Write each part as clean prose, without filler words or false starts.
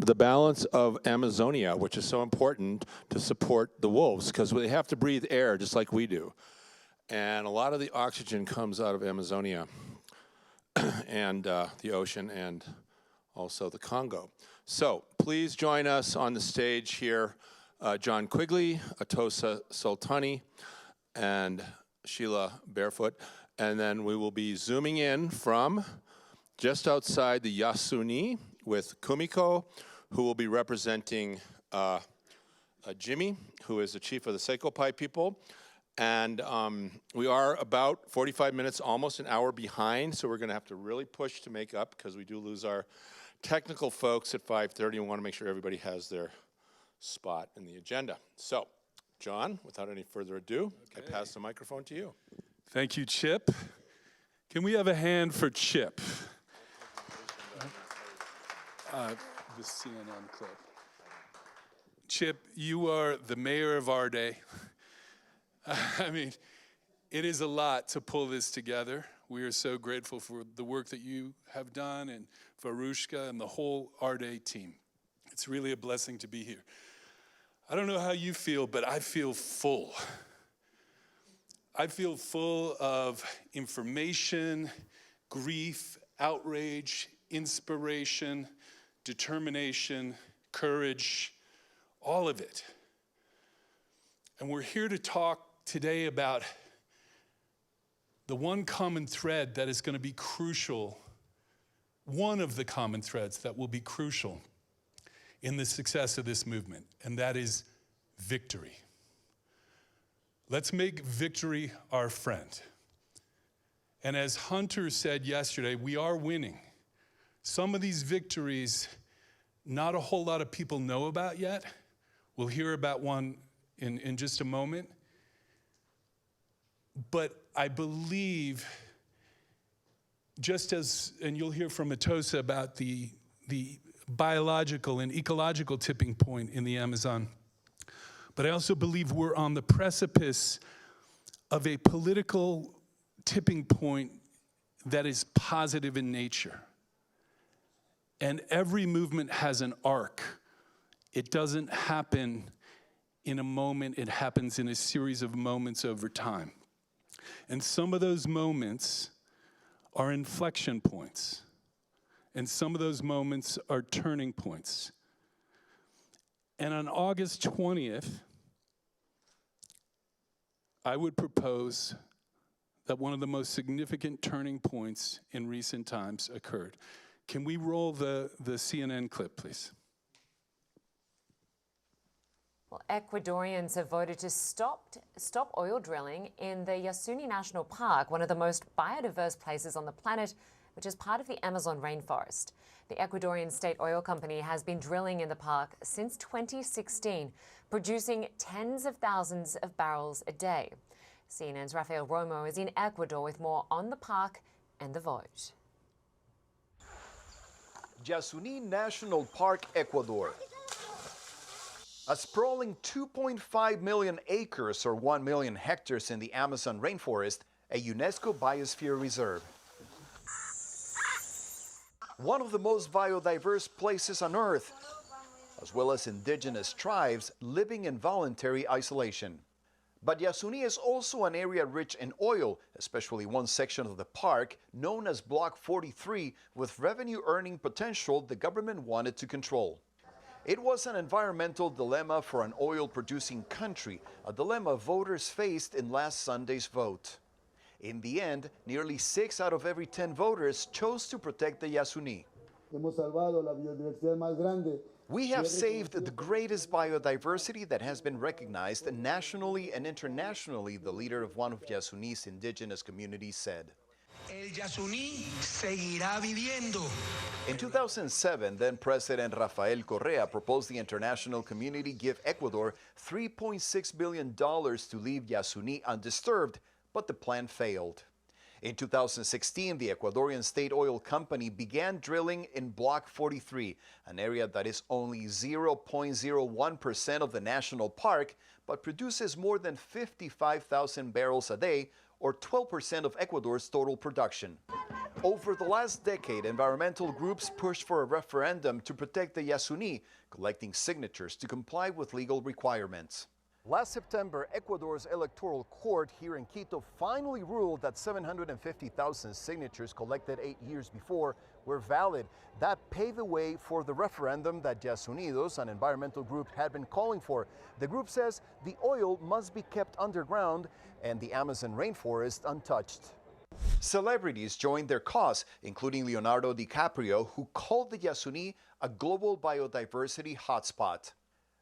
the balance of Amazonia, which is so important to support the wolves, because they have to breathe air just like we do. And a lot of the oxygen comes out of Amazonia and the ocean and also the Congo. So please join us on the stage here, John Quigley, Atosa Sultani, and Sheelah Bearfoot. And then we will be zooming in from just outside the Yasuni with Kumiko, who will be representing Jimmy, who is the chief of the Sekopai people. And we are about 45 minutes, almost an hour behind, so we're going to have to really push to make up because we do lose our technical folks at 5:30 and want to make sure everybody has their spot in the agenda. So, John, without any further ado, I pass the microphone to you. Thank you, Chip. Can we have a hand for Chip? The CNN clip. Chip, you are the mayor of AREDAY. I mean, it is a lot to pull this together. We are so grateful for the work that you have done and Farushka and the whole AREDAY team. It's really a blessing to be here. I don't know how you feel, but I feel full. I feel full of information, grief, outrage, inspiration, determination, courage, all of it. And we're here to talk today about the one common thread that is going to be crucial, one of the common threads that will be crucial in the success of this movement, and that is victory. Let's make victory our friend. And as Hunter said yesterday, we are winning. Some of these victories, not a whole lot of people know about yet. We'll hear about one in just a moment. But I believe, just as, and you'll hear from Atosa about the biological and ecological tipping point in the Amazon, but I also believe we're on the precipice of a political tipping point that is positive in nature. And every movement has an arc. It doesn't happen in a moment, it happens in a series of moments over time. And some of those moments are inflection points. And some of those moments are turning points. And on August 20th, I would propose that one of the most significant turning points in recent times occurred. Can we roll the CNN clip, please? Well, Ecuadorians have voted to stop oil drilling in the Yasuni National Park, one of the most biodiverse places on the planet, which is part of the Amazon rainforest. The Ecuadorian state oil company has been drilling in the park since 2016, producing tens of thousands of barrels a day. CNN's Rafael Romo is in Ecuador with more on the park and the vote. Yasuni National Park, Ecuador. A sprawling 2.5 million acres or 1 million hectares in the Amazon rainforest, a UNESCO biosphere reserve. One of the most biodiverse places on Earth, as well as indigenous tribes living in voluntary isolation. But Yasuni is also an area rich in oil, especially one section of the park known as Block 43, with revenue-earning potential the government wanted to control. It was an environmental dilemma for an oil-producing country, a dilemma voters faced in last Sunday's vote. In the end, nearly 6 out of every 10 voters chose to protect the Yasuni. We have saved the greatest biodiversity that has been recognized nationally and internationally, the leader of one of Yasuni's indigenous communities said. El Yasuni seguirá viviendo. In 2007, then-President Rafael Correa proposed the international community give Ecuador $3.6 billion to leave Yasuni undisturbed, but the plan failed. In 2016, the Ecuadorian state oil company began drilling in Block 43, an area that is only 0.01% of the national park, but produces more than 55,000 barrels a day, or 12% of Ecuador's total production. Over the last decade, environmental groups pushed for a referendum to protect the Yasuni, collecting signatures to comply with legal requirements. Last September, Ecuador's electoral court here in Quito finally ruled that 750,000 signatures collected 8 years before were valid. That paved the way for the referendum that Yasunidos, an environmental group, had been calling for. The group says the oil must be kept underground and the Amazon rainforest untouched. Celebrities joined their cause, including Leonardo DiCaprio, who called the Yasuni a global biodiversity hotspot.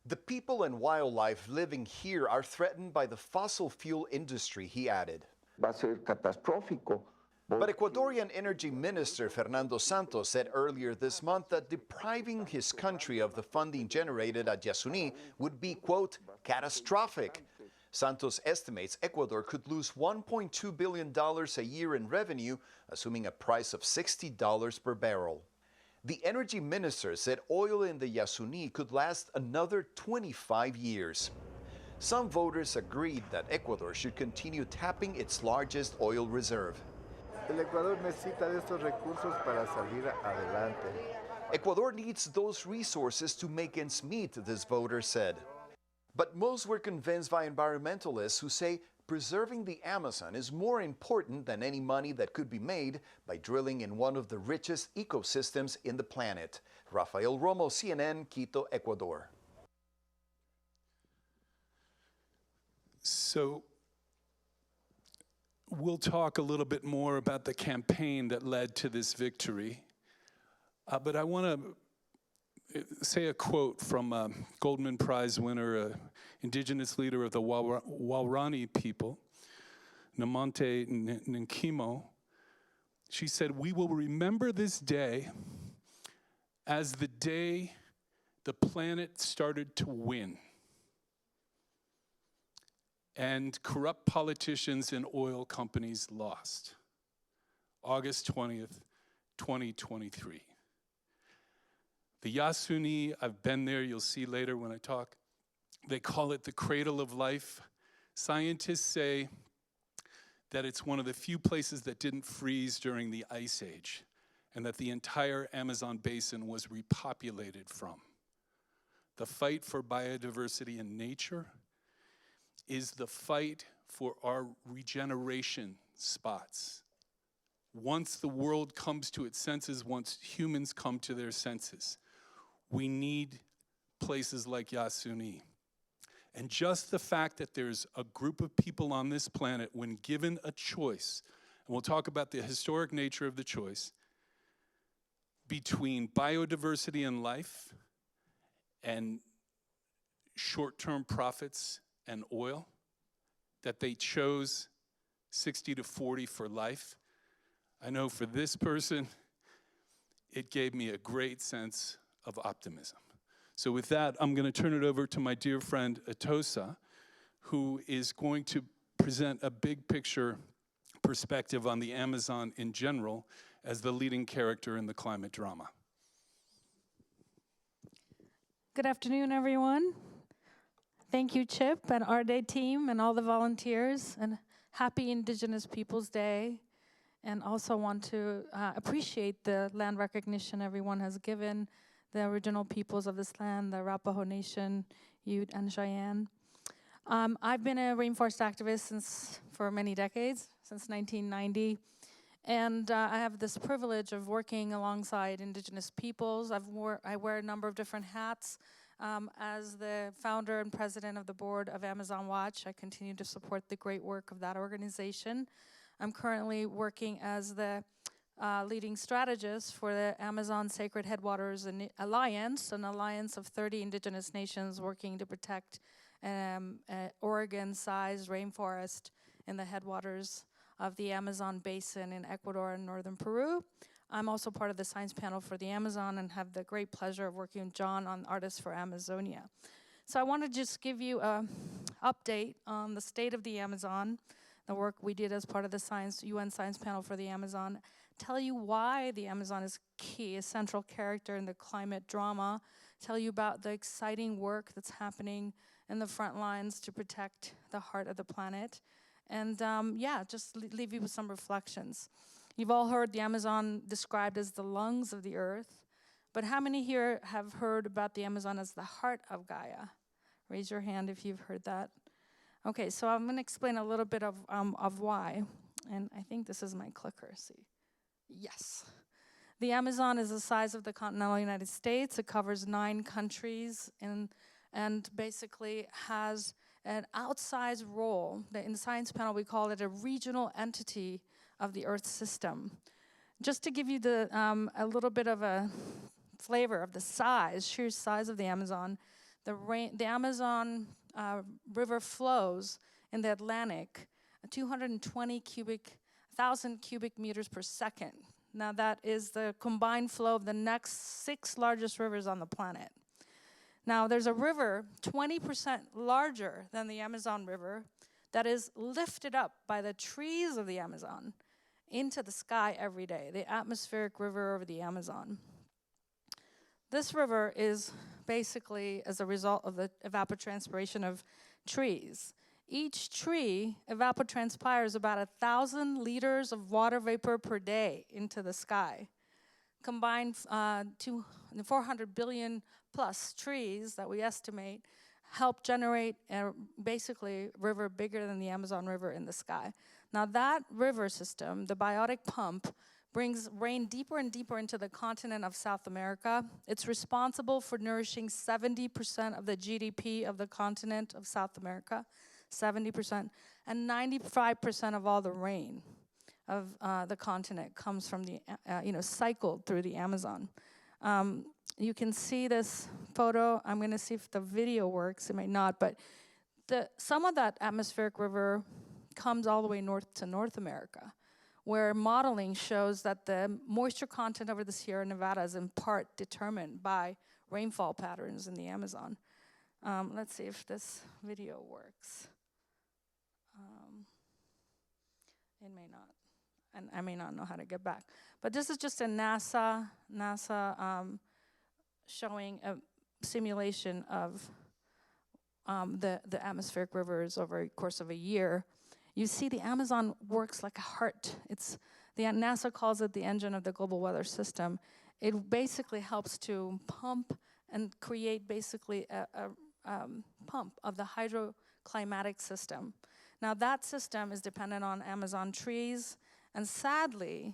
The people and wildlife living here are threatened by the fossil fuel industry, he added. Va a ser catastrófico. But Ecuadorian Energy Minister Fernando Santos said earlier this month that depriving his country of the funding generated at Yasuni would be, quote, catastrophic. Santos estimates Ecuador could lose $1.2 billion a year in revenue, assuming a price of $60 per barrel. The energy minister said oil in the Yasuni could last another 25 years. Some voters agreed that Ecuador should continue tapping its largest oil reserve. El Ecuador necesita de estos recursos para salir adelante. Ecuador needs those resources to make ends meet, this voter said. But most were convinced by environmentalists who say preserving the Amazon is more important than any money that could be made by drilling in one of the richest ecosystems in the planet. Rafael Romo, CNN, Quito, Ecuador. So we'll talk a little bit more about the campaign that led to this victory. But I want to say a quote from a Goldman Prize winner, indigenous leader of the Waorani people, Namonte Nkimo. She said, "We will remember this day as the day the planet started to win and corrupt politicians and oil companies lost. August 20th, 2023. The Yasuni, I've been there, you'll see later when I talk. They call it the cradle of life. Scientists say that it's one of the few places that didn't freeze during the Ice Age, and that the entire Amazon basin was repopulated from. The fight for biodiversity and nature is the fight for our regeneration spots. Once the world comes to its senses, once humans come to their senses, we need places like Yasuni. And just the fact that there's a group of people on this planet, when given a choice, and we'll talk about the historic nature of the choice, between biodiversity and life and short-term profits and oil, that they chose 60 to 40 for life. I know for this person, it gave me a great sense of optimism. So with that, I'm going to turn it over to my dear friend Atosa, who is going to present a big picture perspective on the Amazon in general as the leading character in the climate drama. Good afternoon, everyone. Thank you, Chip and AREDAY team and all the volunteers, and happy Indigenous Peoples Day. And also want to appreciate the land recognition everyone has given the original peoples of this land, the Arapaho Nation, Ute, and Cheyenne. I've been a rainforest activist for many decades, since 1990. And I have this privilege of working alongside Indigenous peoples. I wear a number of different hats. As the founder and president of the board of Amazon Watch, I continue to support the great work of that organization. I'm currently working as the leading strategist for the Amazon Sacred Headwaters Alliance, an alliance of 30 indigenous nations working to protect Oregon-sized rainforest in the headwaters of the Amazon basin in Ecuador and northern Peru. I'm also part of the science panel for the Amazon and have the great pleasure of working with John on Artists for Amazonia. So I want to just give you an update on the state of the Amazon, the work we did as part of the UN Science Panel for the Amazon, tell you why the Amazon is key, a central character in the climate drama, tell you about the exciting work that's happening in the front lines to protect the heart of the planet, And yeah, just leave you with some reflections. You've all heard the Amazon described as the lungs of the earth, but how many here have heard about the Amazon as the heart of Gaia? Raise your hand if you've heard that. Okay, so I'm going to explain a little bit of why, and I think this is my clicker, see. Yes. The Amazon is the size of the continental United States. It covers 9 countries and basically has an outsized role. In the science panel, we call it a regional entity of the Earth system. Just to give you a little bit of a flavor of the sheer size of the Amazon, the Amazon River flows in the Atlantic 220,000 cubic meters per second. Now that is the combined flow of the next 6 largest rivers on the planet. Now there's a river 20% larger than the Amazon River that is lifted up by the trees of the Amazon into the sky every day, the atmospheric river over the Amazon. This river is basically as a result of the evapotranspiration of trees. Each tree evapotranspires about 1,000 liters of water vapor per day into the sky. Combined 400 billion plus trees that we estimate help generate basically a river bigger than the Amazon River in the sky. Now that river system, the biotic pump, brings rain deeper and deeper into the continent of South America. It's responsible for nourishing 70% of the GDP of the continent of South America. 70%, and 95% of all the rain of the continent comes from the, cycled through the Amazon. You can see this photo. I'm going to see if the video works. It may not, but some of that atmospheric river comes all the way north to North America, where modeling shows that the moisture content over the Sierra Nevada is in part determined by rainfall patterns in the Amazon. Let's see if this video works. It may not, and I may not know how to get back. But this is just a NASA showing a simulation of the atmospheric rivers over a course of a year. You see the Amazon works like a heart. NASA calls it the engine of the global weather system. It basically helps to pump and create basically a pump of the hydroclimatic system. Now that system is dependent on Amazon trees, and sadly,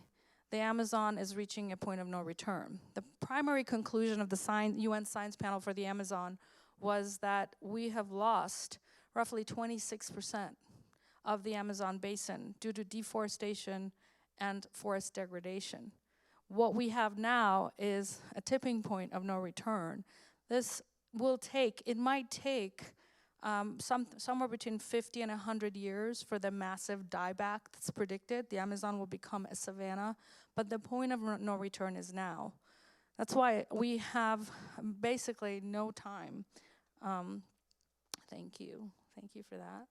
the Amazon is reaching a point of no return. The primary conclusion of the UN Science Panel for the Amazon was that we have lost roughly 26% of the Amazon basin due to deforestation and forest degradation. What we have now is a tipping point of no return. It might take somewhere between 50 and 100 years for the massive dieback that's predicted. The Amazon will become a savanna, but the point of no return is now. That's why we have basically no time. Thank you for that.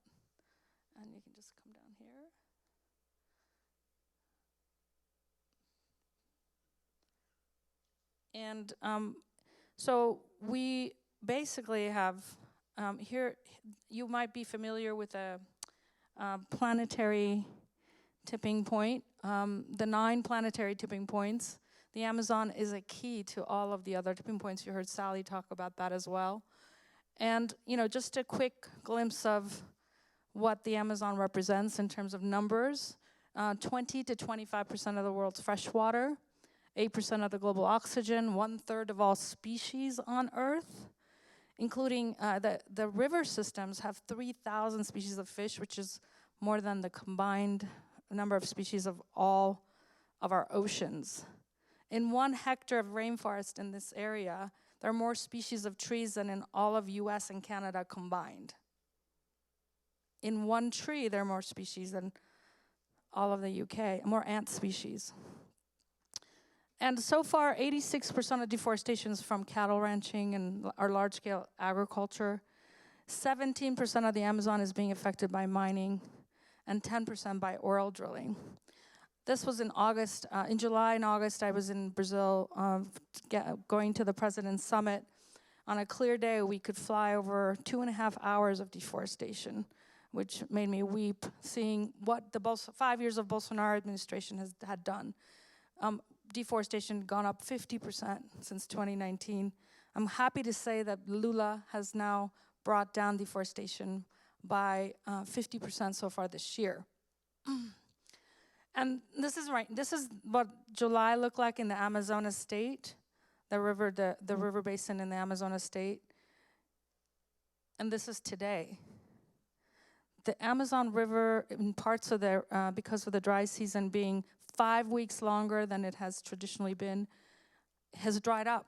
And you can just come down here. And so we basically have here, you might be familiar with a planetary tipping point. The 9 planetary tipping points. The Amazon is a key to all of the other tipping points. You heard Sally talk about that as well. And just a quick glimpse of what the Amazon represents in terms of numbers. 20 to 25% of the world's fresh water, 8% of the global oxygen, 1/3 of all species on Earth, including the river systems have 3,000 species of fish, which is more than the combined number of species of all of our oceans. In 1 hectare of rainforest in this area, there are more species of trees than in all of US and Canada combined. In 1 tree, there are more species than all of the UK, more ant species. And so far, 86% of deforestation is from cattle ranching and our large-scale agriculture. 17% of the Amazon is being affected by mining, and 10% by oil drilling. This was in August. In July and August, I was in Brazil going to the President's Summit. On a clear day, we could fly over 2.5 hours of deforestation which made me weep, seeing what the 5 years of Bolsonaro administration had done. Deforestation gone up 50% since 2019. I'm happy to say that Lula has now brought down deforestation by 50% so far this year. And this is right. This is what July looked like in the Amazonas state, the river basin in the Amazonas state. And this is today. The Amazon River, in parts of the, because of the dry season being 5 weeks longer than it has traditionally been, has dried up.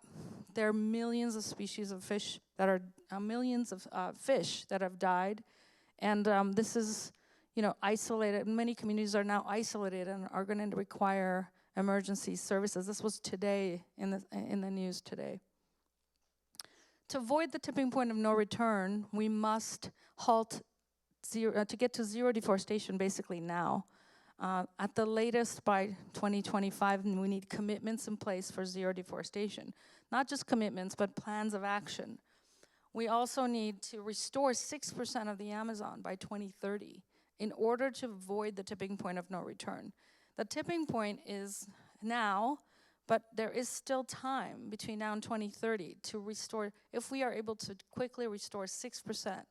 There are millions of species of fish that are, millions of fish that have died. And this is, isolated. Many communities are now isolated and are going to require emergency services. This was today in the news today. To avoid the tipping point of no return, we must halt to get to zero deforestation basically now. At the latest by 2025, we need commitments in place for zero deforestation. Not just commitments, but plans of action. We also need to restore 6% of the Amazon by 2030 in order to avoid the tipping point of no return. The tipping point is now, but there is still time between now and 2030 to restore. If we are able to quickly restore 6%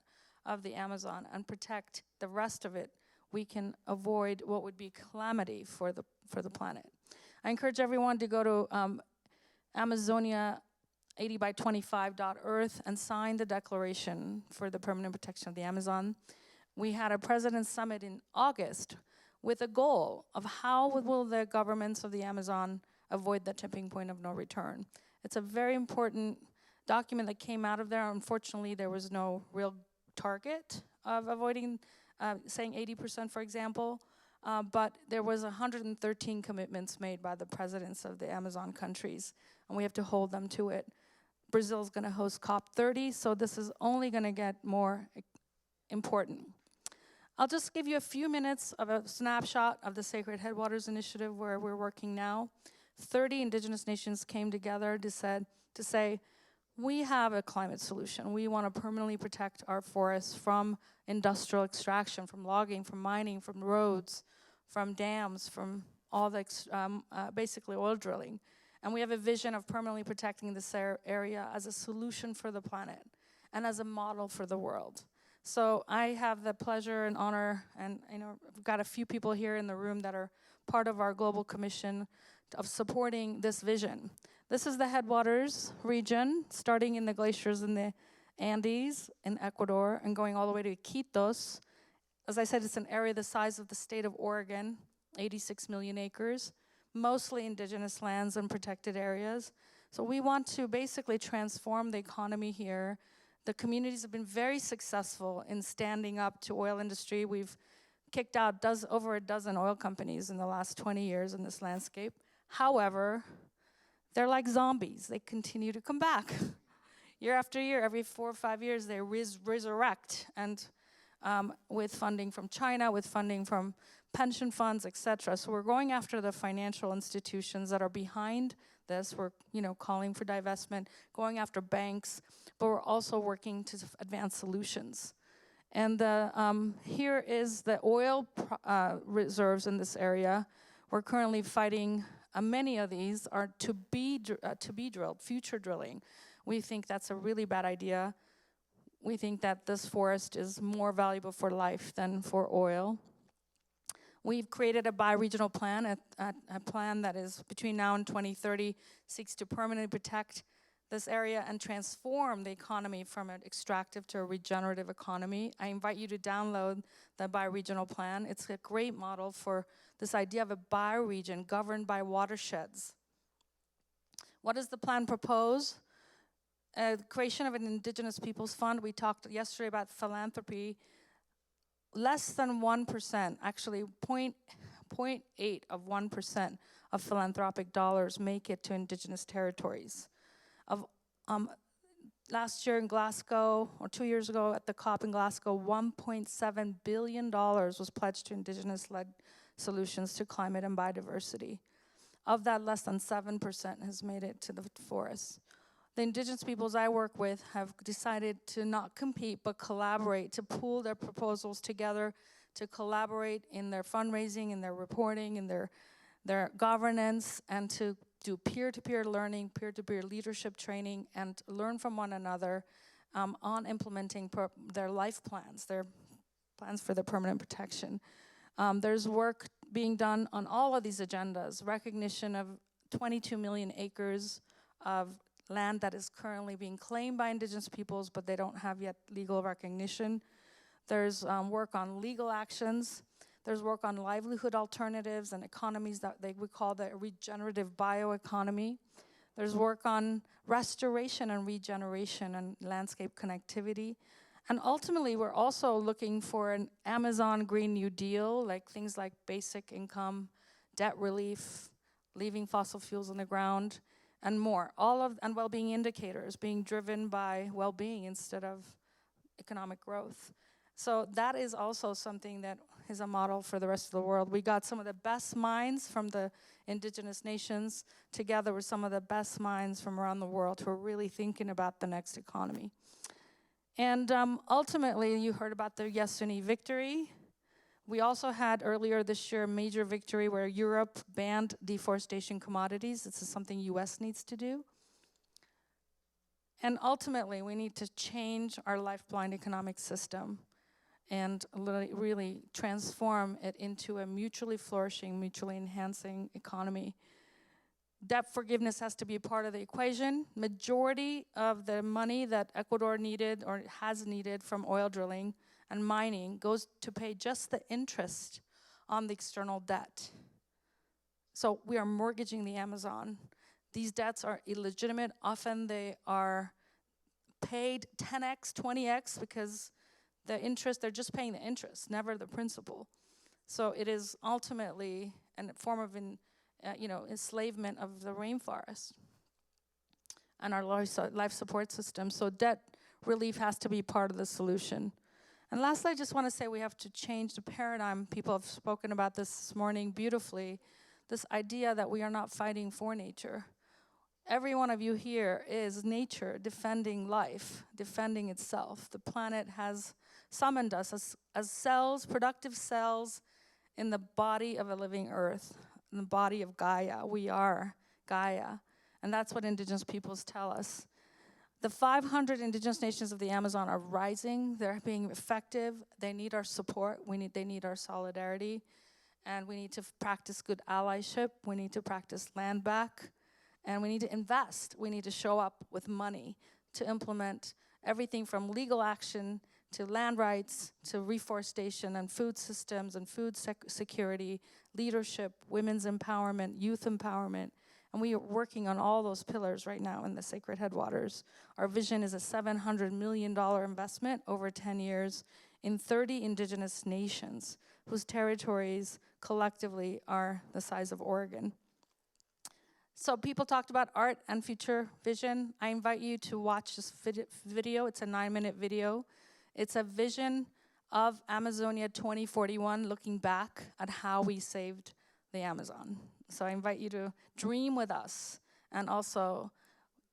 of the Amazon and protect the rest of it, we can avoid what would be calamity for the planet. I encourage everyone to go to Amazonia80by25.earth and sign the declaration for the permanent protection of the Amazon. We had a President's Summit in August with a goal of how will the governments of the Amazon avoid the tipping point of no return. It's a very important document that came out of there. Unfortunately, there was no real target of avoiding, saying 80%, for example, but there was 113 commitments made by the presidents of the Amazon countries, and we have to hold them to it. Brazil's going to host COP30, so this is only going to get more important. I'll just give you a few minutes of a snapshot of the Sacred Headwaters Initiative where we're working now. 30 indigenous nations came together to say, we have a climate solution. We want to permanently protect our forests from industrial extraction, from logging, from mining, from roads, from dams, from all the basically oil drilling. And we have a vision of permanently protecting this area as a solution for the planet and as a model for the world. So I have the pleasure and honor, and I've got a few people here in the room that are part of our global commission of supporting this vision. This is the Headwaters region, starting in the glaciers in the Andes in Ecuador and going all the way to Iquitos. As I said, it's an area the size of the state of Oregon, 86 million acres, mostly indigenous lands and protected areas. So we want to basically transform the economy here. The communities have been very successful in standing up to oil industry. We've kicked out over a dozen oil companies in the last 20 years in this landscape. However, they're like zombies. They continue to come back. Year after year, every 4 or 5 years, they resurrect, and with funding from China, with funding from pension funds, etc. So we're going after the financial institutions that are behind this. We're calling for divestment, going after banks, but we're also working to advance solutions. And here is the oil reserves in this area. We're currently fighting. Many of these are to be drilled, future drilling. We think that's a really bad idea. We think that this forest is more valuable for life than for oil. We've created a bi-regional plan, a plan that is between now and 2030, seeks to permanently protect this area and transform the economy from an extractive to a regenerative economy. I invite you to download the bi-regional plan. It's a great model for this idea of a bioregion governed by watersheds. What does the plan propose? Creation of an Indigenous Peoples Fund. We talked yesterday about philanthropy. Less than 1%, actually 0.8 of 1% of philanthropic dollars make it to indigenous territories. Last year in Glasgow, or 2 years ago at the COP in Glasgow, $1.7 billion was pledged to indigenous-led solutions to climate and biodiversity. Of that, less than 7% has made it to the forests. the indigenous peoples I work with have decided to not compete, but collaborate, to pool their proposals together, to collaborate in their fundraising, in their reporting, in their governance, and to do peer-to-peer learning, peer-to-peer leadership training, and learn from one another on implementing their life plans, their plans for their permanent protection. There's work being done on all of these agendas, recognition of 22 million acres of land that is currently being claimed by indigenous peoples, but they don't have yet legal recognition. There's work on legal actions. There's work on livelihood alternatives and economies that we call the regenerative bioeconomy. There's work on restoration and regeneration and landscape connectivity. And ultimately, we're also looking for an Amazon Green New Deal, like things like basic income, debt relief, leaving fossil fuels in the ground, and more. And well-being indicators being driven by well-being instead of economic growth. So that is also something that is a model for the rest of the world. We got some of the best minds from the indigenous nations together with some of the best minds from around the world who are really thinking about the next economy. And ultimately, you heard about the Yasuni victory. We also had earlier this year a major victory where Europe banned deforestation commodities. This is something US needs to do. And ultimately, we need to change our lifeline economic system and really transform it into a mutually flourishing, mutually enhancing economy. Debt forgiveness has to be a part of the equation. Majority of the money that Ecuador needed or has needed from oil drilling and mining goes to pay just the interest on the external debt. So we are mortgaging the Amazon. These debts are illegitimate. Often they are paid 10x, 20x because the interest, they're just paying the interest, never the principal. So it is ultimately a form of enslavement of the rainforest and our life support system. So debt relief has to be part of the solution. And lastly, I just want to say we have to change the paradigm. People have spoken about this morning beautifully, this idea that we are not fighting for nature. Every one of you here is nature defending life, defending itself. The planet has summoned us as cells, productive cells in the body of a living earth, in the body of Gaia. We are Gaia. And that's what indigenous peoples tell us. The 500 indigenous nations of the Amazon are rising. They're being effective. They need our support. They need our solidarity. And we need to practice good allyship. We need to practice land back. And we need to invest. We need to show up with money to implement everything from legal action to land rights, to reforestation and food systems and food security, leadership, women's empowerment, youth empowerment. And we are working on all those pillars right now in the Sacred Headwaters. Our vision is a $700 million investment over 10 years in 30 indigenous nations whose territories collectively are the size of Oregon. So people talked about art and future vision. I invite you to watch this video. It's a 9-minute video. It's a vision of Amazonia 2041, looking back at how we saved the Amazon. So I invite you to dream with us and also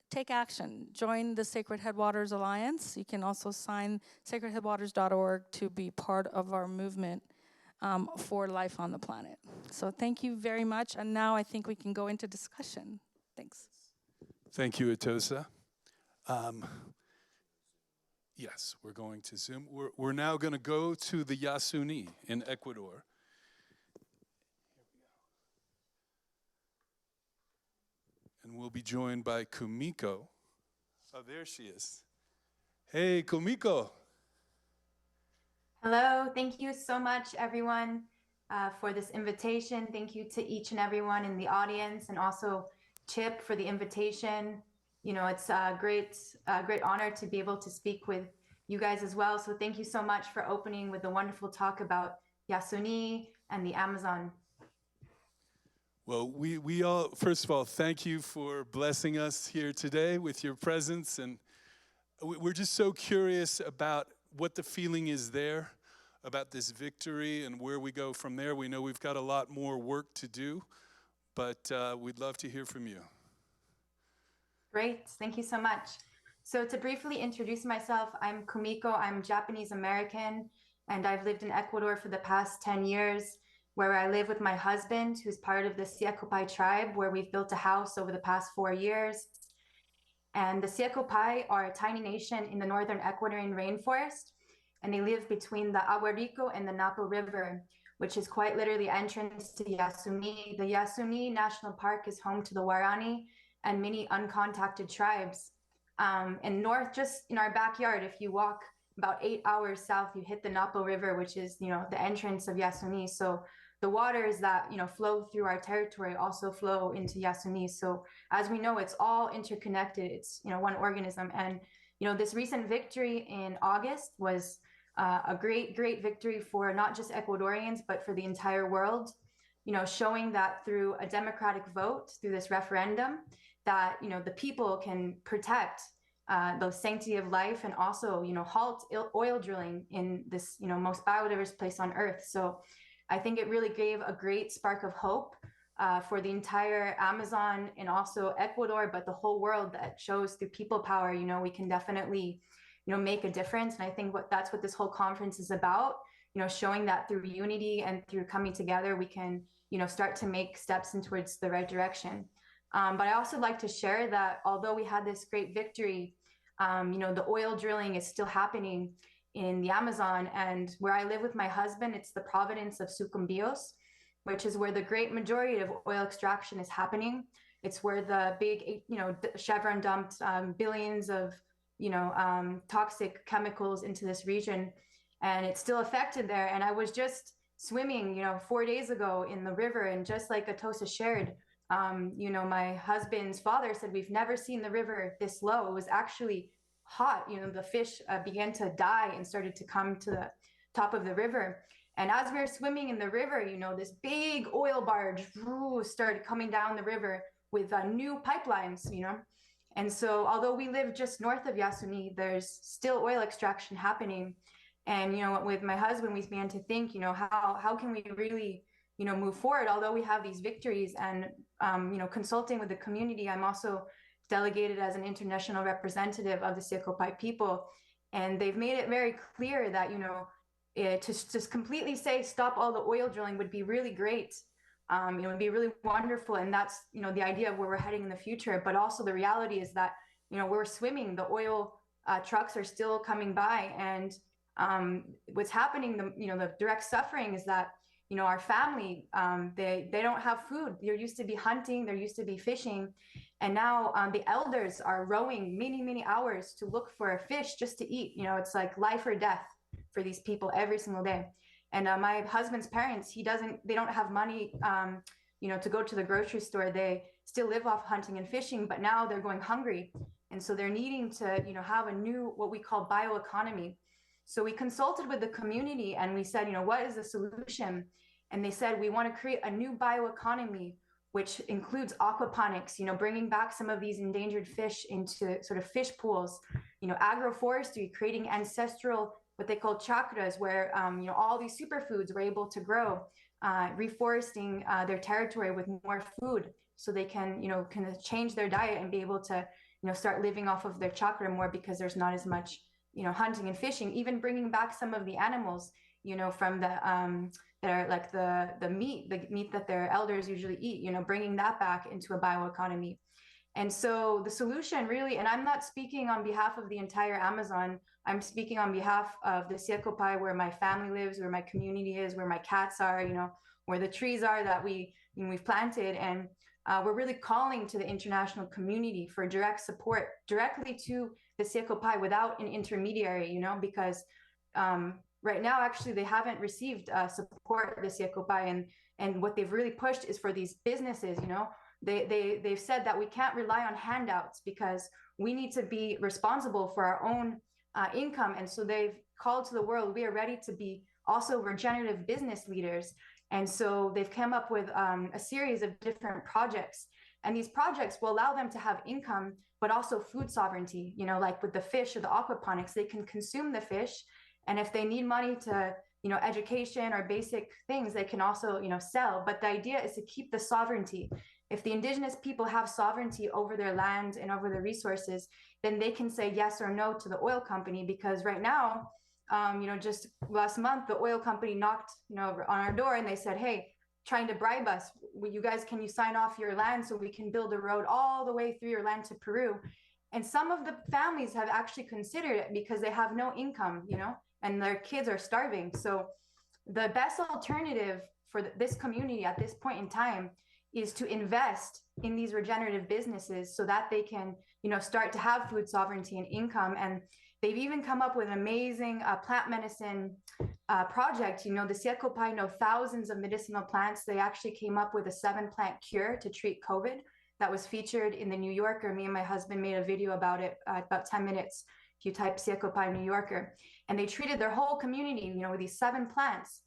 take action. Join the Sacred Headwaters Alliance. You can also sign sacredheadwaters.org to be part of our movement for life on the planet. So thank you very much. And now I think we can go into discussion. Thanks. Thank you, Atosa. Yes, we're going to Zoom. We're now going to go to the Yasuni in Ecuador. And we'll be joined by Kumiko. Oh, there she is. Hey, Kumiko. Hello, thank you so much, everyone, for this invitation. Thank you to each and everyone in the audience, and also Chip for the invitation. You know, it's a great honor to be able to speak with you guys as well. So thank you so much for opening with a wonderful talk about Yasuni and the Amazon. Well, we all, first of all, thank you for blessing us here today with your presence. And we're just so curious about what the feeling is there about this victory and where we go from there. We know we've got a lot more work to do, but we'd love to hear from you. Great, thank you so much. So to briefly introduce myself, I'm Kumiko, I'm Japanese American, and I've lived in Ecuador for the past 10 years, where I live with my husband, who's part of the Siakopai tribe, where we've built a house over the past 4 years. And the Siakopai are a tiny nation in the northern Ecuadorian rainforest, and they live between the Agua Rico and the Napo River, which is quite literally the entrance to Yasuni. The Yasuni National Park is home to the Guarani and many uncontacted tribes. And north, just in our backyard, if you walk about 8 hours south, you hit the Napo River, which is, the entrance of Yasuni. So the waters that, flow through our territory also flow into Yasuni. So as we know, it's all interconnected. It's, one organism. And, this recent victory in August was a great, great victory for not just Ecuadorians, but for the entire world, showing that through a democratic vote, through this referendum, that, the people can protect the sanctity of life and also, halt oil drilling in this, most biodiverse place on Earth. So I think it really gave a great spark of hope for the entire Amazon and also Ecuador, but the whole world, that shows through people power, we can definitely, make a difference. And I think that's what this whole conference is about, showing that through unity and through coming together, we can, start to make steps in towards the right direction. But I also like to share that although we had this great victory, the oil drilling is still happening in the Amazon. And where I live with my husband, it's the province of Sucumbíos, which is where the great majority of oil extraction is happening. It's where the big, Chevron dumped billions of, toxic chemicals into this region, and it's still affected there. And I was just swimming, 4 days ago in the river, and just like Atosa shared, my husband's father said, we've never seen the river this low. It was actually hot. The fish began to die and started to come to the top of the river. And as we were swimming in the river, this big oil barge started coming down the river with new pipelines, And so although we live just north of Yasuni, there's still oil extraction happening. And, with my husband, we began to think, how can we really, move forward, although we have these victories. And, consulting with the community, I'm also delegated as an international representative of the Siakopai people. And they've made it very clear that, to just completely say stop all the oil drilling would be really great. It would be really wonderful. And that's, the idea of where we're heading in the future. But also the reality is that, we're swimming, the oil trucks are still coming by. And what's happening, the direct suffering is that, our family, they don't have food. There used to be hunting, there used to be fishing. And now the elders are rowing many, many hours to look for a fish just to eat. It's like life or death for these people every single day. And my husband's parents, they don't have money, to go to the grocery store. They still live off hunting and fishing, but now they're going hungry. And so they're needing to, have a new, what we call bioeconomy. So we consulted with the community and we said, what is the solution? And they said, we want to create a new bioeconomy, which includes aquaponics, bringing back some of these endangered fish into sort of fish pools, agroforestry, creating ancestral, what they call chakras, where, all these superfoods were able to grow, reforesting their territory with more food so they can, kind of change their diet and be able to, start living off of their chakra more because there's not as much, hunting and fishing, even bringing back some of the animals, from the, that are like the meat that their elders usually eat, bringing that back into a bioeconomy. And so the solution really, and I'm not speaking on behalf of the entire Amazon, I'm speaking on behalf of the Siakopai, where my family lives, where my community is, where my cats are, where the trees are that we've planted. And we're really calling to the international community for direct support directly to the Siakopai without an intermediary, because right now, actually, they haven't received support of the Siakopai, and what they've really pushed is for these businesses, they've said that we can't rely on handouts because we need to be responsible for our own income. And so they've called to the world, we are ready to be also regenerative business leaders. And so they've come up with a series of different projects. And these projects will allow them to have income, but also food sovereignty, like with the fish or the aquaponics, they can consume the fish. And if they need money to, education or basic things, they can also, sell. But the idea is to keep the sovereignty. If the indigenous people have sovereignty over their land and over their resources, then they can say yes or no to the oil company. Because right now, just last month, the oil company knocked, on our door and they said, hey, trying to bribe us, can you sign off your land so we can build a road all the way through your land to Peru? And some of the families have actually considered it because they have no income, and their kids are starving. So the best alternative for this community at this point in time is to invest in these regenerative businesses so that they can, start to have food sovereignty and income. And they've even come up with an amazing plant medicine project. The Chiricahua know thousands of medicinal plants. They actually came up with a 7-plant cure to treat COVID that was featured in the New Yorker. Me and my husband made a video about it, about 10 minutes. If you type Chiricahua New Yorker, and they treated their whole community, with these 7 plants.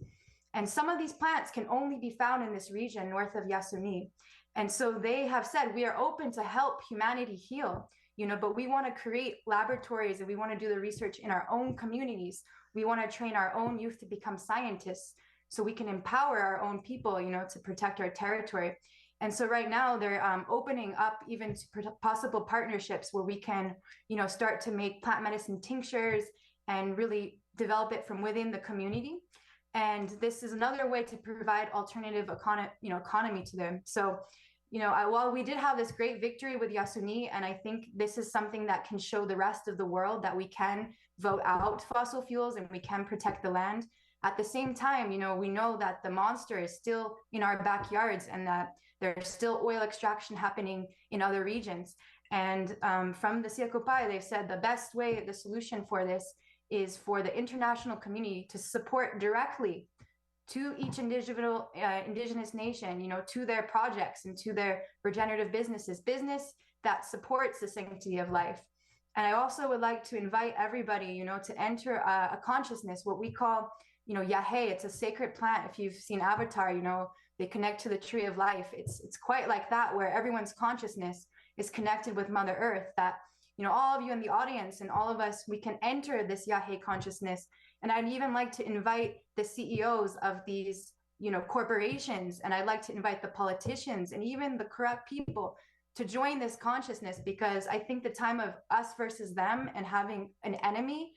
And some of these plants can only be found in this region north of Yasuni. And so they have said, we are open to help humanity heal, but we want to create laboratories and we want to do the research in our own communities. We want to train our own youth to become scientists so we can empower our own people, to protect our territory. And so right now they're opening up even to possible partnerships where we can, start to make plant medicine tinctures and really develop it from within the community. And this is another way to provide alternative economy to them. So, while we did have this great victory with Yasuni, and I think this is something that can show the rest of the world that we can vote out fossil fuels and we can protect the land. At the same time, we know that the monster is still in our backyards and that there's still oil extraction happening in other regions. And from the Chiricahua, they've said the best way, the solution for this is for the international community to support directly to each indigenous nation, to their projects and to their regenerative business that supports the sanctity of life. And I also would like to invite everybody, to enter a consciousness, what we call, Yahe. It's a sacred plant. If you've seen Avatar, they connect to the tree of life. It's quite like that, where everyone's consciousness is connected with Mother Earth, that all of you in the audience and all of us, we can enter this Yahe consciousness. And I'd even like to invite the CEOs of these, corporations, and I'd like to invite the politicians and even the corrupt people to join this consciousness, because I think the time of us versus them and having an enemy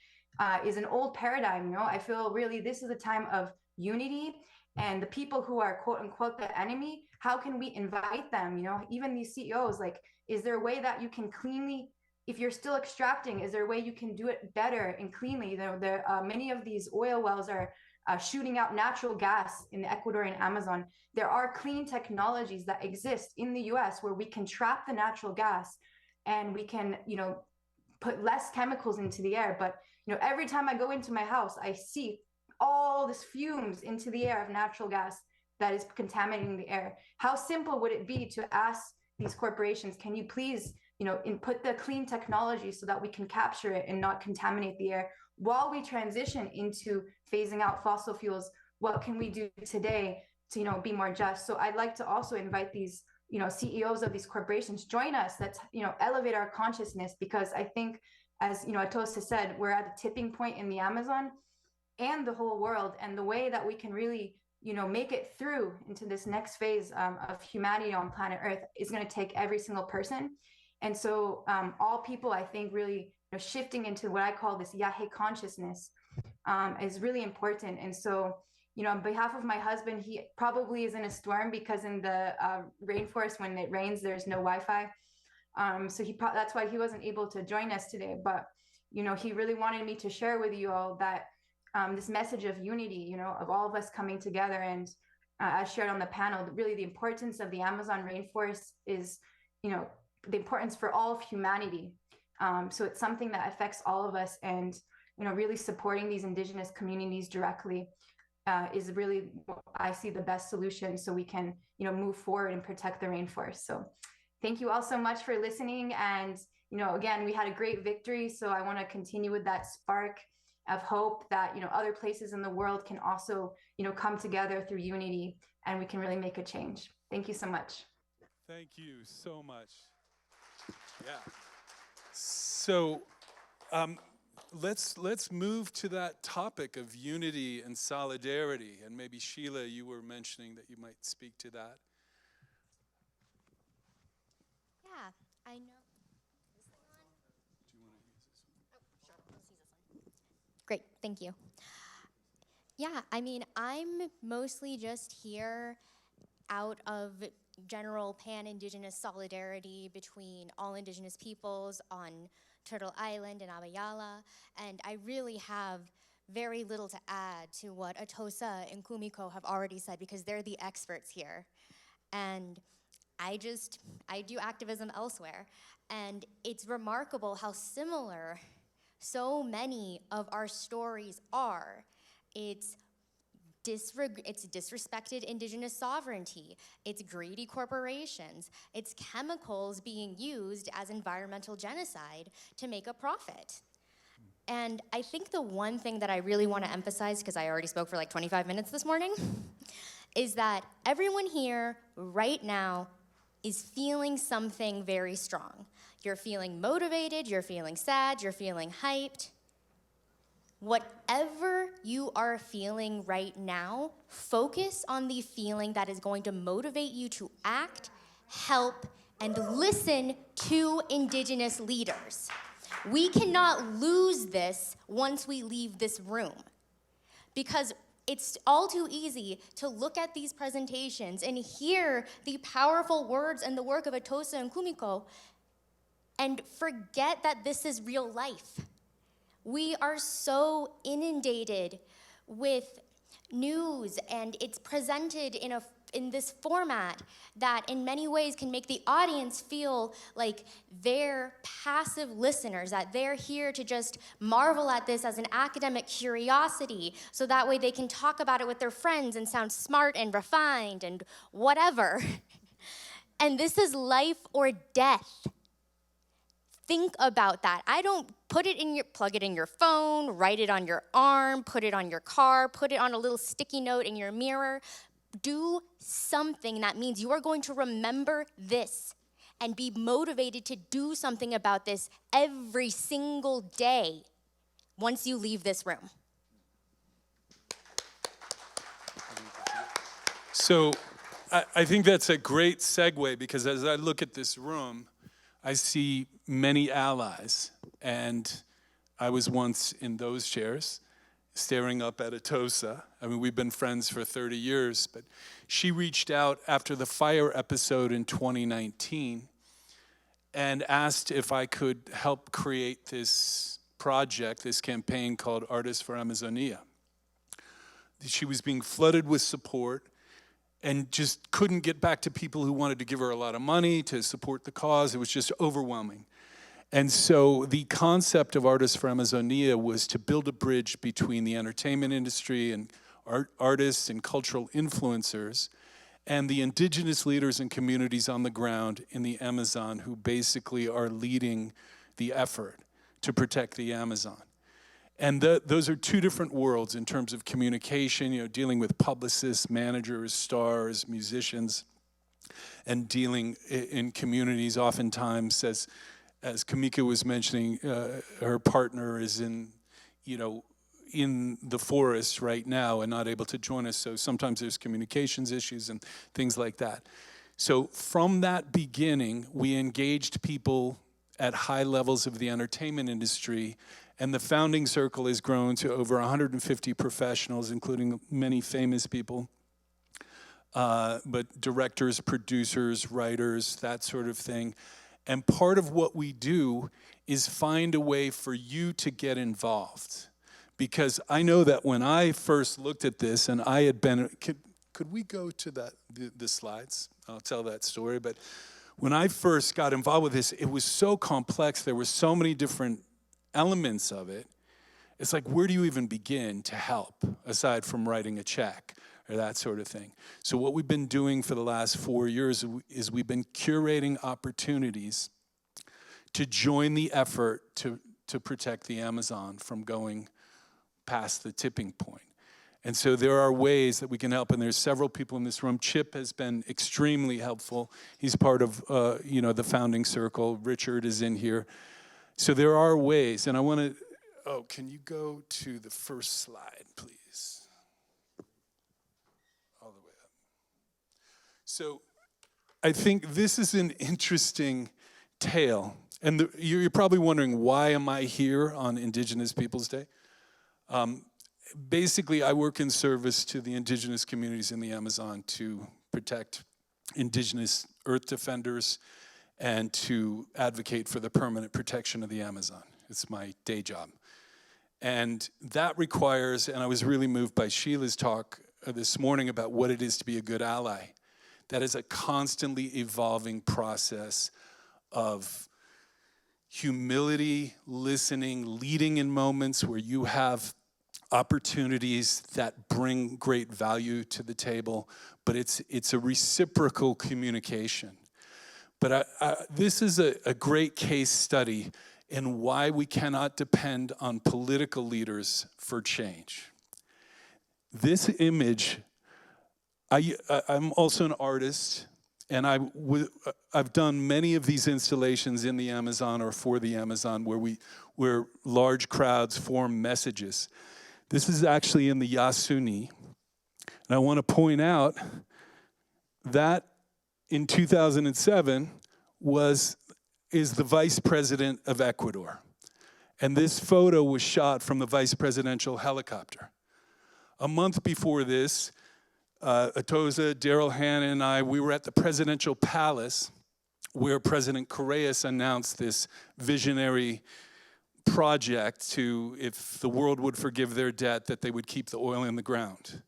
is an old paradigm. I feel really this is a time of unity, and the people who are quote unquote the enemy, how can we invite them? Even these CEOs, like, is there a way that you can cleanly, if you're still extracting, is there a way you can do it better and cleanly? Many of these oil wells are shooting out natural gas in the Ecuadorian Amazon. There are clean technologies that exist in the US where we can trap the natural gas and we can, put less chemicals into the air. But, every time I go into my house, I see all this fumes into the air of natural gas that is contaminating the air. How simple would it be to ask these corporations, can you please input the clean technology so that we can capture it and not contaminate the air while we transition into phasing out fossil fuels? What can we do today to, be more just? So I'd like to also invite these, CEOs of these corporations, join us. Let's, elevate our consciousness, because I think, as, Atosa said, we're at a tipping point in the Amazon and the whole world. And the way that we can really, make it through into this next phase of humanity on planet Earth is going to take every single person. And so all people, I think, really shifting into what I call this Yahe consciousness is really important. And so, on behalf of my husband, he probably is in a storm because in the rainforest, when it rains, there's no Wi-Fi. So that's why he wasn't able to join us today. But, he really wanted me to share with you all that this message of unity, of all of us coming together. And as shared on the panel, really the importance of the Amazon rainforest is, the importance for all of humanity. So it's something that affects all of us, and really supporting these indigenous communities directly is really, I see, the best solution so we can move forward and protect the rainforest. So thank you all so much for listening. And again, we had a great victory, so I want to continue with that spark of hope that other places in the world can also come together through unity, and we can really make a change. Thank you so much. Thank you so much. Yeah. So let's move to that topic of unity and solidarity. And maybe Sheelah, you were mentioning that you might speak to that. Great, thank you. Yeah, I mean, I'm mostly just here out of general pan-Indigenous solidarity between all Indigenous peoples on Turtle Island and Abayala, and I really have very little to add to what Atosa and Kumiko have already said because they're the experts here. And I do activism elsewhere, and it's remarkable how similar so many of our stories are. It's disrespected Indigenous sovereignty, it's greedy corporations, it's chemicals being used as environmental genocide to make a profit. And I think the one thing that I really want to emphasize, because I already spoke for like 25 minutes this morning, is that everyone here right now is feeling something very strong. You're feeling motivated, you're feeling sad, you're feeling hyped. Whatever you are feeling right now, focus on the feeling that is going to motivate you to act, help, and listen to Indigenous leaders. We cannot lose this once we leave this room, because it's all too easy to look at these presentations and hear the powerful words and the work of Atosa and Kumiko and forget that this is real life. We are so inundated with news, and it's presented in this format that in many ways can make the audience feel like they're passive listeners, that they're here to just marvel at this as an academic curiosity, so that way they can talk about it with their friends and sound smart and refined and whatever. And this is life or death. Think about that. I don't plug it in your phone, write it on your arm, put it on your car, put it on a little sticky note in your mirror. Do something that means you are going to remember this and be motivated to do something about this every single day once you leave this room. So I think that's a great segue, because as I look at this room, I see many allies, and I was once in those chairs, staring up at Atosa. I mean, we've been friends for 30 years, but she reached out after the fire episode in 2019 and asked if I could help create this project, this campaign called Artists for Amazonia. She was being flooded with support and just couldn't get back to people who wanted to give her a lot of money to support the cause. It was just overwhelming. And so the concept of Artists for Amazonia was to build a bridge between the entertainment industry and artists and cultural influencers and the indigenous leaders and communities on the ground in the Amazon who basically are leading the effort to protect the Amazon. And those are two different worlds in terms of communication, dealing with publicists, managers, stars, musicians, and dealing in communities oftentimes, as Kamika was mentioning, her partner is in the forest right now and not able to join us, so sometimes there's communications issues and things like that. So from that beginning, we engaged people at high levels of the entertainment industry, and the founding circle has grown to over 150 professionals, including many famous people, but directors, producers, writers, that sort of thing. And part of what we do is find a way for you to get involved. Because I know that when I first looked at this, and I had been, could we go to the slides? I'll tell that story. But when I first got involved with this, it was so complex. There were so many different elements of it. It's like, where do you even begin to help, aside from writing a check or that sort of thing? So what we've been doing for the last 4 years is we've been curating opportunities to join the effort to protect the Amazon from going past the tipping point. And so there are ways that we can help, and there's several people in this room. Chip has been extremely helpful. He's part of the founding circle. Richard is in here. So there are ways, and I want to, can you go to the first slide, please? All the way up. So I think this is an interesting tale. And you're probably wondering, why am I here on Indigenous Peoples Day? Basically, I work in service to the indigenous communities in the Amazon to protect indigenous earth defenders and to advocate for the permanent protection of the Amazon. It's my day job. And that requires, and I was really moved by Sheelah's talk this morning about what it is to be a good ally. That is a constantly evolving process of humility, listening, leading in moments where you have opportunities that bring great value to the table, but it's a reciprocal communication. But this is a great case study in why we cannot depend on political leaders for change. This image, I'm also an artist, and I've done many of these installations in the Amazon or for the Amazon where large crowds form messages. This is actually in the Yasuni, and I want to point out that in 2007 is the vice president of Ecuador. And this photo was shot from the vice presidential helicopter. A month before this, Atoza, Daryl Hannah, and I, we were at the presidential palace where President Correas announced this visionary project to, if the world would forgive their debt, that they would keep the oil in the ground.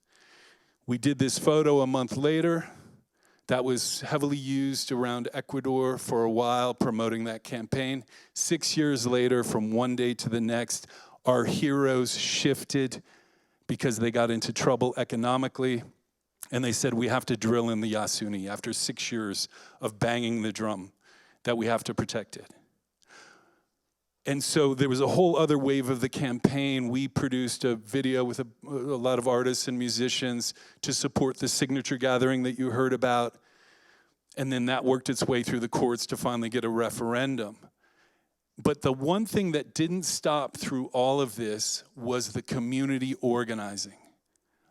We did this photo a month later. That was heavily used around Ecuador for a while, promoting that campaign. 6 years later, from one day to the next, our heroes shifted because they got into trouble economically, and they said, we have to drill in the Yasuni after 6 years of banging the drum, that we have to protect it. And so there was a whole other wave of the campaign. We produced a video with a lot of artists and musicians to support the signature gathering that you heard about. And then that worked its way through the courts to finally get a referendum. But the one thing that didn't stop through all of this was the community organizing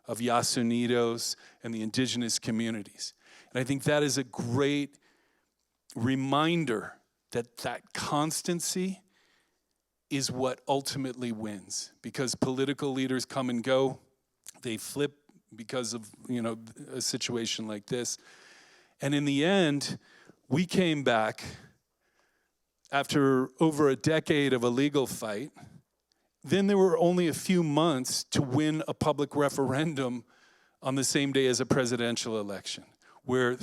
of Yasunidos and the indigenous communities. And I think that is a great reminder that that constancy is what ultimately wins, because political leaders come and go, they flip because of, a situation like this. And in the end, we came back after over a decade of a legal fight. Then there were only a few months to win a public referendum on the same day as a presidential election, where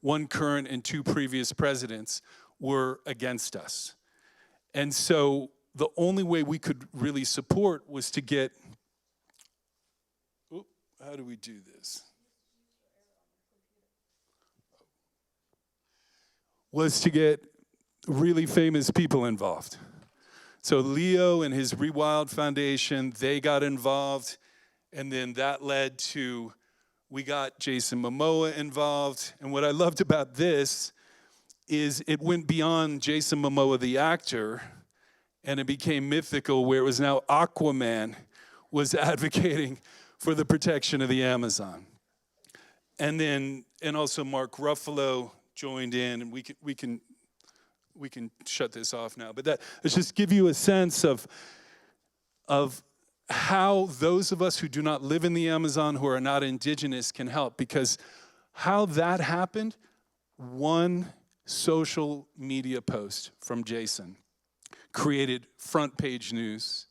one current and two previous presidents were against us. And so the only way we could really support was to get, how do we do this? Was to get really famous people involved. So Leo and his Rewild Foundation, they got involved, and then that led to, we got Jason Momoa involved. And what I loved about this is it went beyond Jason Momoa, the actor, and it became mythical, where it was now Aquaman was advocating for the protection of the Amazon. And also Mark Ruffalo joined in, and we can shut this off now. But let's just give you a sense of how those of us who do not live in the Amazon, who are not indigenous, can help. Because how that happened, one social media post from Jason created front page news.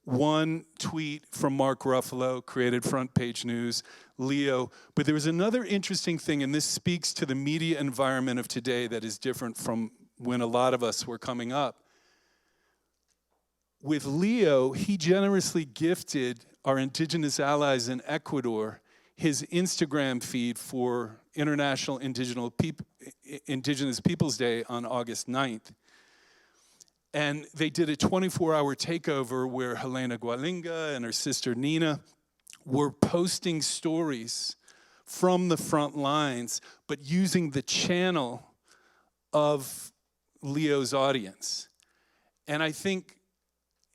One tweet from Mark Ruffalo created front page news. Leo. But there was another interesting thing, and this speaks to the media environment of today that is different from when a lot of us were coming up. With Leo, he generously gifted our indigenous allies in Ecuador his Instagram feed for International Indigenous Peoples Day on August 9th. And they did a 24-hour takeover where Helena Gualinga and her sister Nina were posting stories from the front lines, but using the channel of Leo's audience. And I think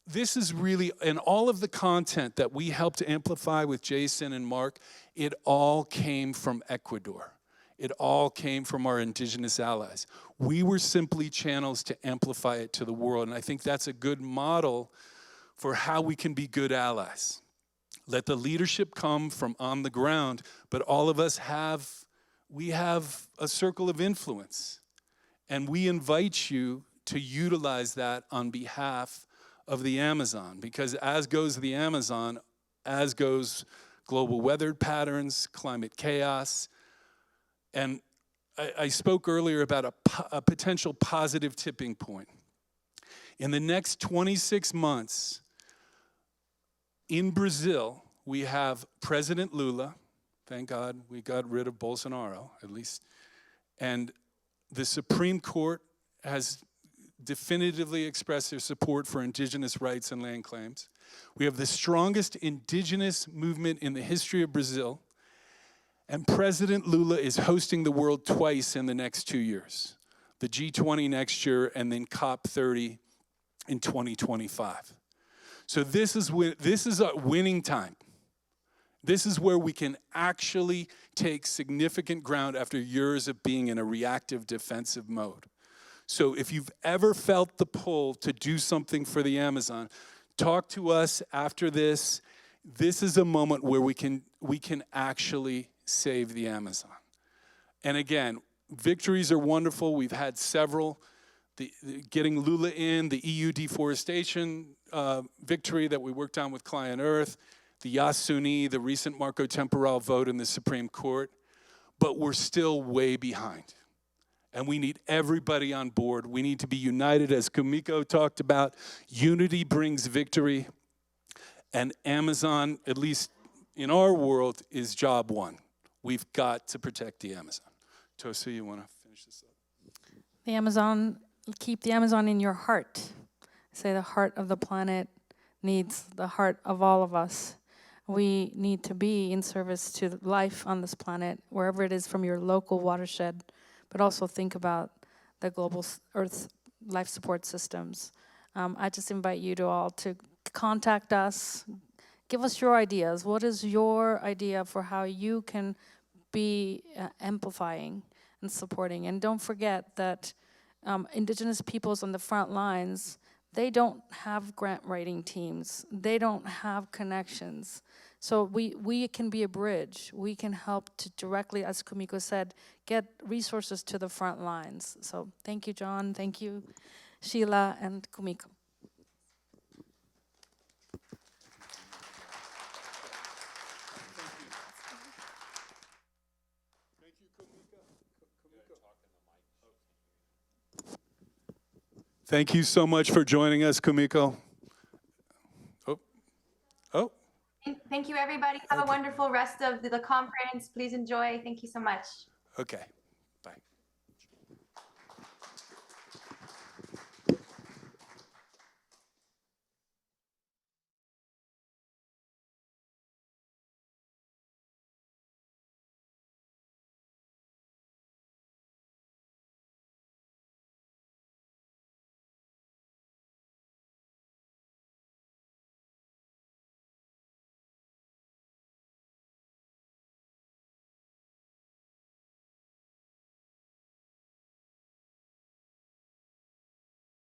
this is really, and all of the content that we helped to amplify with Jason and Mark, it all came from Ecuador. It all came from our indigenous allies. We were simply channels to amplify it to the world. And I think that's a good model for how we can be good allies. Let the leadership come from on the ground, but all of us we have a circle of influence. And we invite you to utilize that on behalf of the Amazon, because as goes the Amazon, as goes global weather patterns, climate chaos. And I spoke earlier about a potential positive tipping point. In the next 26 months, in Brazil, we have President Lula. Thank God we got rid of Bolsonaro, at least. And the Supreme Court has definitively expressed their support for indigenous rights and land claims. We have the strongest indigenous movement in the history of Brazil. And President Lula is hosting the world twice in the next 2 years. The G20 next year and then COP30 in 2025. So this is a winning time. This is where we can actually take significant ground after years of being in a reactive defensive mode. So if you've ever felt the pull to do something for the Amazon, talk to us after this. This is a moment where we can actually save the Amazon. And again, victories are wonderful. We've had several. Getting Lula in, the EU deforestation victory that we worked on with Client Earth, the Yasuni, the recent Marco Temporal vote in the Supreme Court, but we're still way behind. And we need everybody on board. We need to be united, as Kumiko talked about. Unity brings victory. And Amazon, at least in our world, is job one. We've got to protect the Amazon. Tosi, you want to finish this up? The Amazon, keep the Amazon in your heart. Say the heart of the planet needs the heart of all of us. We need to be in service to life on this planet, wherever it is, from your local watershed, but also think about the global Earth life support systems. I just invite you to all to contact us. Give us your ideas. What is your idea for how you can be amplifying and supporting? And don't forget that indigenous peoples on the front lines, they don't have grant writing teams. They don't have connections. So we can be a bridge. We can help to directly, as Kumiko said, get resources to the front lines. So thank you, John. Thank you, Sheelah and Kumiko. Thank you so much for joining us, Kumiko. Oh. Thank you, everybody. Have a wonderful rest of the conference. Please enjoy. Thank you so much. Okay.